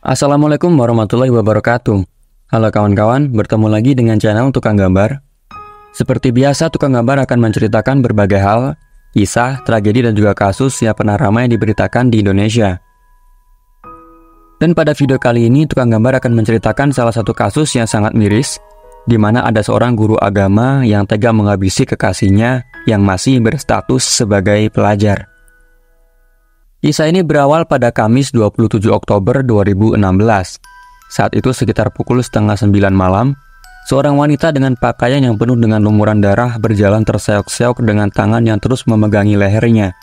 Assalamualaikum warahmatullahi wabarakatuh. Halo kawan-kawan, bertemu lagi dengan channel Tukang Gambar. Seperti biasa, Tukang Gambar akan menceritakan berbagai hal, kisah, tragedi, dan juga kasus yang pernah ramai diberitakan di Indonesia. Dan pada video kali ini, Tukang Gambar akan menceritakan salah satu kasus yang sangat miris, di mana ada seorang guru agama yang tega menghabisi kekasihnya yang masih berstatus sebagai pelajar. Kisah ini berawal pada Kamis 27 Oktober 2016. Saat itu sekitar pukul setengah 9 malam, seorang wanita dengan pakaian yang penuh dengan lumuran darah berjalan terseok-seok dengan tangan yang terus memegangi lehernya.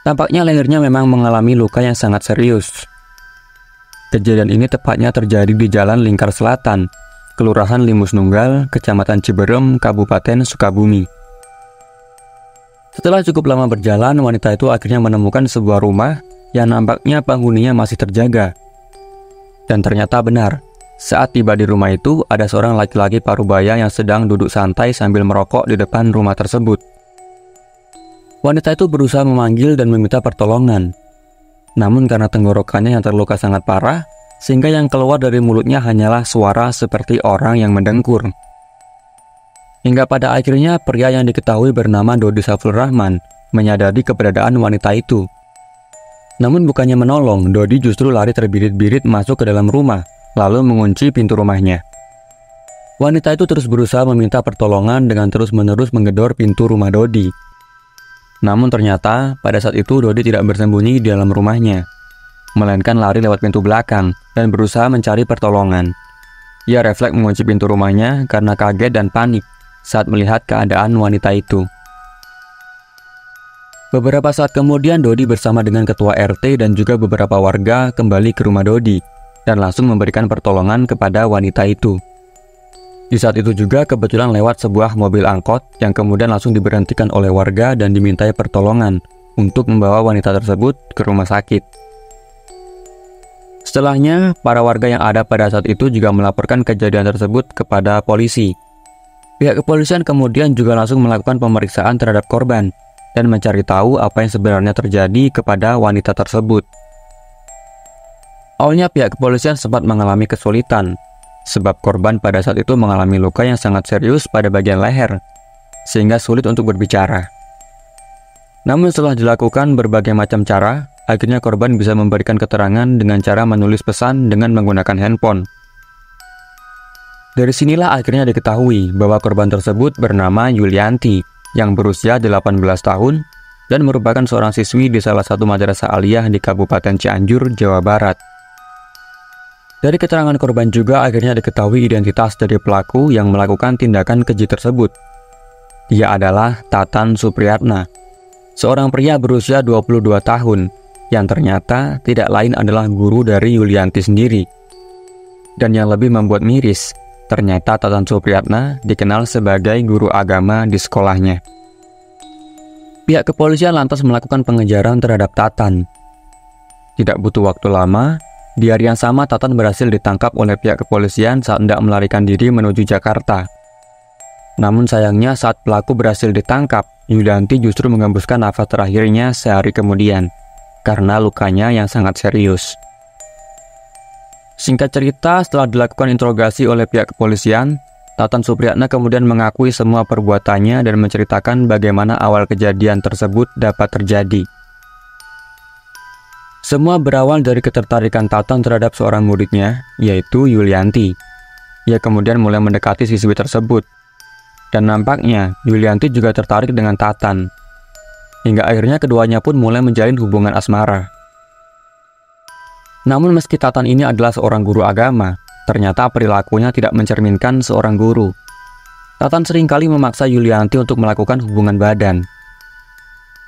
Tampaknya lehernya memang mengalami luka yang sangat serius. Kejadian ini tepatnya terjadi di Jalan Lingkar Selatan, Kelurahan Limus Nunggal, Kecamatan Ciberem, Kabupaten Sukabumi. Setelah cukup lama berjalan, wanita itu akhirnya menemukan sebuah rumah yang nampaknya penghuninya masih terjaga. Dan ternyata benar, saat tiba di rumah itu ada seorang laki-laki parubaya yang sedang duduk santai sambil merokok di depan rumah tersebut. Wanita itu berusaha memanggil dan meminta pertolongan. Namun karena tenggorokannya yang terluka sangat parah, sehingga yang keluar dari mulutnya hanyalah suara seperti orang yang mendengkur. Hingga pada akhirnya pria yang diketahui bernama Dodi Saiful Rahman menyadari keberadaan wanita itu. Namun bukannya menolong, Dodi justru lari terbirit-birit masuk ke dalam rumah, lalu mengunci pintu rumahnya. Wanita itu terus berusaha meminta pertolongan dengan terus-menerus menggedor pintu rumah Dodi. Namun ternyata pada saat itu Dodi tidak bersembunyi di dalam rumahnya, melainkan lari lewat pintu belakang dan berusaha mencari pertolongan. Ia refleks mengunci pintu rumahnya karena kaget dan panik saat melihat keadaan wanita itu. Beberapa saat kemudian Dodi bersama dengan ketua RT dan juga beberapa warga kembali ke rumah Dodi dan langsung memberikan pertolongan kepada wanita itu. Di saat itu juga kebetulan lewat sebuah mobil angkot yang kemudian langsung diberhentikan oleh warga dan dimintai pertolongan untuk membawa wanita tersebut ke rumah sakit. Setelahnya, para warga yang ada pada saat itu juga melaporkan kejadian tersebut kepada polisi. Pihak kepolisian kemudian juga langsung melakukan pemeriksaan terhadap korban dan mencari tahu apa yang sebenarnya terjadi kepada wanita tersebut. Awalnya pihak kepolisian sempat mengalami kesulitan, sebab korban pada saat itu mengalami luka yang sangat serius pada bagian leher, sehingga sulit untuk berbicara. Namun setelah dilakukan berbagai macam cara, akhirnya korban bisa memberikan keterangan dengan cara menulis pesan dengan menggunakan handphone. Dari sinilah akhirnya diketahui bahwa korban tersebut bernama Yulianti yang berusia 18 tahun dan merupakan seorang siswi di salah satu madrasah aliyah di Kabupaten Cianjur, Jawa Barat. Dari keterangan korban juga akhirnya diketahui identitas dari pelaku yang melakukan tindakan keji tersebut. Dia adalah Tatan Supriyatna, seorang pria berusia 22 tahun yang ternyata tidak lain adalah guru dari Yulianti sendiri. Dan yang lebih membuat miris, ternyata Tatan Supriyatna dikenal sebagai guru agama di sekolahnya. Pihak kepolisian lantas melakukan pengejaran terhadap Tatan. Tidak butuh waktu lama, di hari yang sama Tatan berhasil ditangkap oleh pihak kepolisian saat hendak melarikan diri menuju Jakarta. Namun sayangnya saat pelaku berhasil ditangkap, Yulianti justru mengembuskan nafas terakhirnya sehari kemudian, karena lukanya yang sangat serius. Singkat cerita, setelah dilakukan interogasi oleh pihak kepolisian, Tatan Supriyatna kemudian mengakui semua perbuatannya dan menceritakan bagaimana awal kejadian tersebut dapat terjadi. Semua berawal dari ketertarikan Tatan terhadap seorang muridnya, yaitu Yulianti. Ia kemudian mulai mendekati siswi tersebut. Dan nampaknya, Yulianti juga tertarik dengan Tatan. Hingga akhirnya keduanya pun mulai menjalin hubungan asmara. Namun meski Tatan ini adalah seorang guru agama, ternyata perilakunya tidak mencerminkan seorang guru. Tatan seringkali memaksa Yulianti untuk melakukan hubungan badan.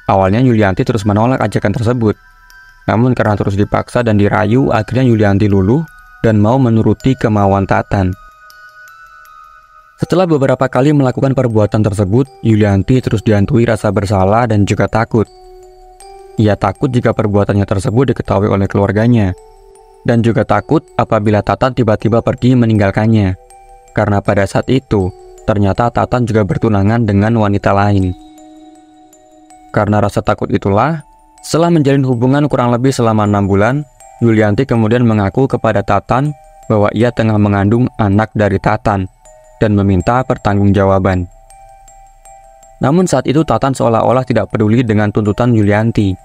Awalnya Yulianti terus menolak ajakan tersebut. Namun karena terus dipaksa dan dirayu, akhirnya Yulianti luluh dan mau menuruti kemauan Tatan. Setelah beberapa kali melakukan perbuatan tersebut, Yulianti terus dihantui rasa bersalah dan juga takut. Ia takut jika perbuatannya tersebut diketahui oleh keluarganya, dan juga takut apabila Tatan tiba-tiba pergi meninggalkannya, karena pada saat itu ternyata Tatan juga bertunangan dengan wanita lain. Karena rasa takut itulah, setelah menjalin hubungan kurang lebih selama 6 bulan, Yulianti kemudian mengaku kepada Tatan bahwa ia tengah mengandung anak dari Tatan dan meminta pertanggungjawaban. Namun saat itu Tatan seolah-olah tidak peduli dengan tuntutan Yulianti.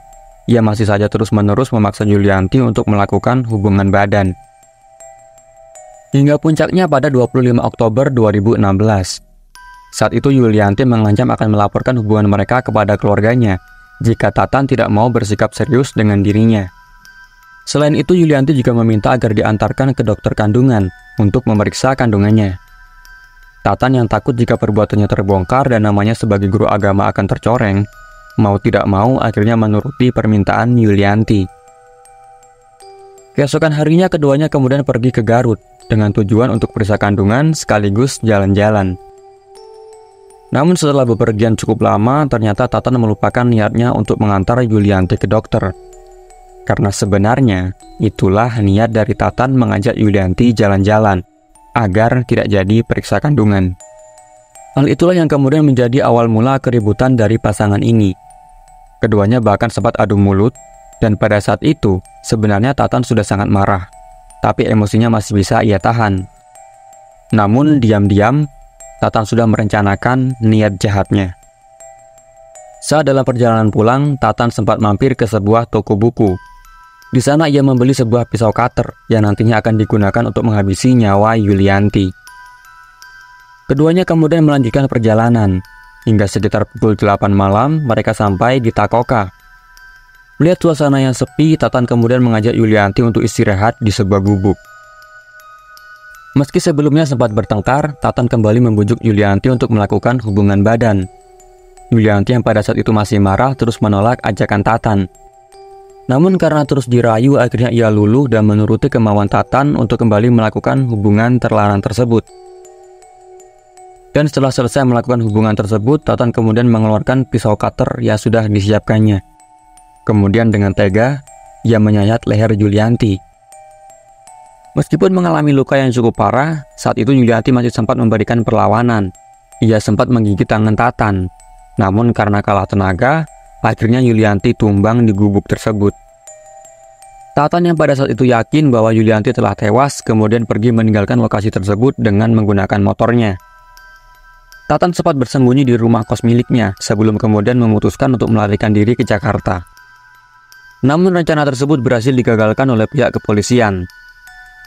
Ia masih saja terus-menerus memaksa Yulianti untuk melakukan hubungan badan. Hingga puncaknya pada 25 Oktober 2016. Saat itu Yulianti mengancam akan melaporkan hubungan mereka kepada keluarganya jika Tatan tidak mau bersikap serius dengan dirinya. Selain itu, Yulianti juga meminta agar diantarkan ke dokter kandungan untuk memeriksa kandungannya. Tatan yang takut jika perbuatannya terbongkar dan namanya sebagai guru agama akan tercoreng, mau tidak mau akhirnya menuruti permintaan Yulianti. Keesokan harinya keduanya kemudian pergi ke Garut dengan tujuan untuk periksa kandungan sekaligus jalan-jalan. Namun setelah bepergian cukup lama, ternyata Tatan melupakan niatnya untuk mengantar Yulianti ke dokter. Karena sebenarnya, itulah niat dari Tatan mengajak Yulianti jalan-jalan, agar tidak jadi periksa kandungan. Hal itulah yang kemudian menjadi awal mula keributan dari pasangan ini. Keduanya bahkan sempat adu mulut, dan pada saat itu, sebenarnya Tatan sudah sangat marah, tapi emosinya masih bisa ia tahan. Namun diam-diam, Tatan sudah merencanakan niat jahatnya. Saat dalam perjalanan pulang, Tatan sempat mampir ke sebuah toko buku. Di sana ia membeli sebuah pisau cutter yang nantinya akan digunakan untuk menghabisi nyawa Yulianti. Keduanya kemudian melanjutkan perjalanan. Hingga sekitar pukul 8 malam, mereka sampai di Takoka. Melihat suasana yang sepi, Tatan kemudian mengajak Yulianti untuk istirahat di sebuah gubuk. Meski sebelumnya sempat bertengkar, Tatan kembali membujuk Yulianti untuk melakukan hubungan badan. Yulianti yang pada saat itu masih marah terus menolak ajakan Tatan. Namun karena terus dirayu, akhirnya ia luluh dan menuruti kemauan Tatan untuk kembali melakukan hubungan terlarang tersebut. Dan setelah selesai melakukan hubungan tersebut, Tatan kemudian mengeluarkan pisau cutter yang sudah disiapkannya. Kemudian dengan tega, ia menyayat leher Yulianti. Meskipun mengalami luka yang cukup parah, saat itu Yulianti masih sempat memberikan perlawanan. Ia sempat menggigit tangan Tatan. Namun karena kalah tenaga, akhirnya Yulianti tumbang di gubuk tersebut. Tatan yang pada saat itu yakin bahwa Yulianti telah tewas, kemudian pergi meninggalkan lokasi tersebut dengan menggunakan motornya. Tatan sempat bersembunyi di rumah kos miliknya sebelum kemudian memutuskan untuk melarikan diri ke Jakarta. Namun rencana tersebut berhasil digagalkan oleh pihak kepolisian.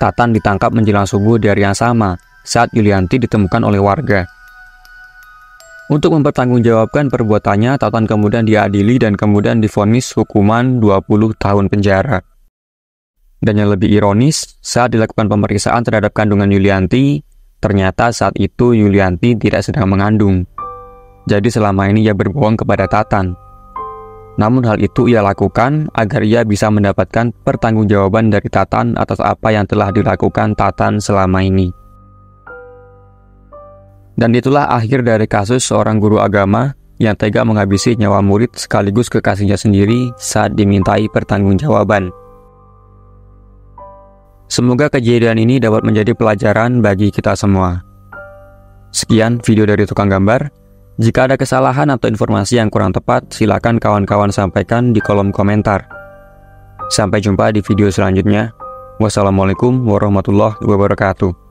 Tatan ditangkap menjelang subuh di hari yang sama saat Yulianti ditemukan oleh warga. Untuk mempertanggungjawabkan perbuatannya, Tatan kemudian diadili dan kemudian divonis hukuman 20 tahun penjara. Dan yang lebih ironis, saat dilakukan pemeriksaan terhadap kandungan Yulianti, ternyata saat itu Yulianti tidak sedang mengandung. Jadi selama ini ia berbohong kepada Tatan. Namun hal itu ia lakukan agar ia bisa mendapatkan pertanggungjawaban dari Tatan atas apa yang telah dilakukan Tatan selama ini. Dan itulah akhir dari kasus seorang guru agama yang tega menghabisi nyawa murid sekaligus kekasihnya sendiri saat dimintai pertanggungjawaban. Semoga kejadian ini dapat menjadi pelajaran bagi kita semua. Sekian video dari Tukang Gambar. Jika ada kesalahan atau informasi yang kurang tepat, silakan kawan-kawan sampaikan di kolom komentar. Sampai jumpa di video selanjutnya. Wassalamualaikum warahmatullahi wabarakatuh.